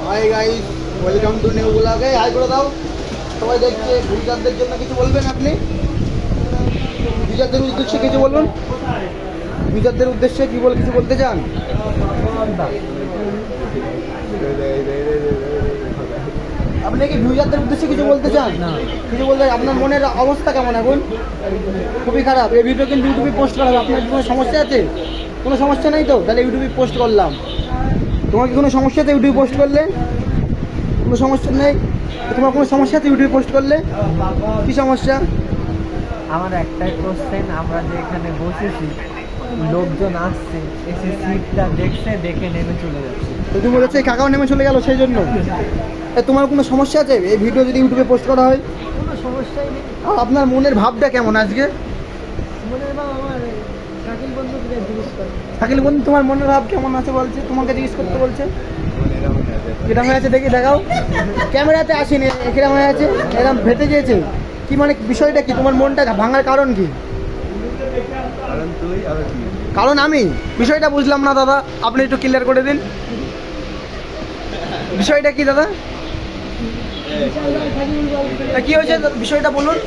Hi guys, welcome to new ব্লগে। High করে দাও, সবাই দেখছে। ভিউজারদের জন্য কিছু বলবেন আপনি? ভিউজারদের উদ্দেশ্যে কিছু বলুন। ভিউজারদের উদ্দেশ্যে কি বল, কিছু বলতে চান? আপনি কি ভিউজারদের উদ্দেশ্যে কিছু বলতে চান? কিছু বলতে, আপনার মনের অবস্থা কেমন এখন? খুবই খারাপ। এই ভিডিও কিন্তু ইউটিউবে পোস্ট করা হবে। আপনার কি কোনো সমস্যা আছে? কোনো সমস্যা নেই তো? তাহলে ইউটিউবে পোস্ট করলাম। তোমার কি কোনো সমস্যা আছে ইউটিউবে পোস্ট করলে? কোনো সমস্যা নেই। তোমার কোনো সমস্যা আছে ইউটিউবে পোস্ট করলে? কী সমস্যা? আমার একটাই কোশ্চেন, আমরা যে এখানে বসেছি লোকজন আসছে, এসে সিটটা দেখছে, দেখে নেমে চলে যাচ্ছে। তো তুমি বলেছো এই কাকাও নেমে চলে গেল সেই জন্য? তোমার কোনো সমস্যা আছে এই ভিডিও যদি ইউটিউবে পোস্ট করা হয়? কোনো সমস্যাই নেই। আর আপনার মনের ভাবটা কেমন আজকে? মনের ভাব আমার শাকিল বন্ধুকে জিজ্ঞেস করে। শাকিল বন্ধু, তোমার মনের ভাব কেমন আছে বলছে, তোমাকে জিজ্ঞেস করতে বলছে। কিরম হয়ে আছে দেখি, দেখাও। ক্যামেরাতে আসেনি, কিরম হয়ে আছে, এরকম ফেটে গিয়েছে কি? মানে বিষয়টা কি? তোমার মনটা ভাঙার কারণ কি? কারণ আমি বিষয়টা বুঝলাম না দাদা, আপনি একটু ক্লিয়ার করে দিন। বিষয়টা কি দাদা? কি হয়েছে বিষয়টা বলুন।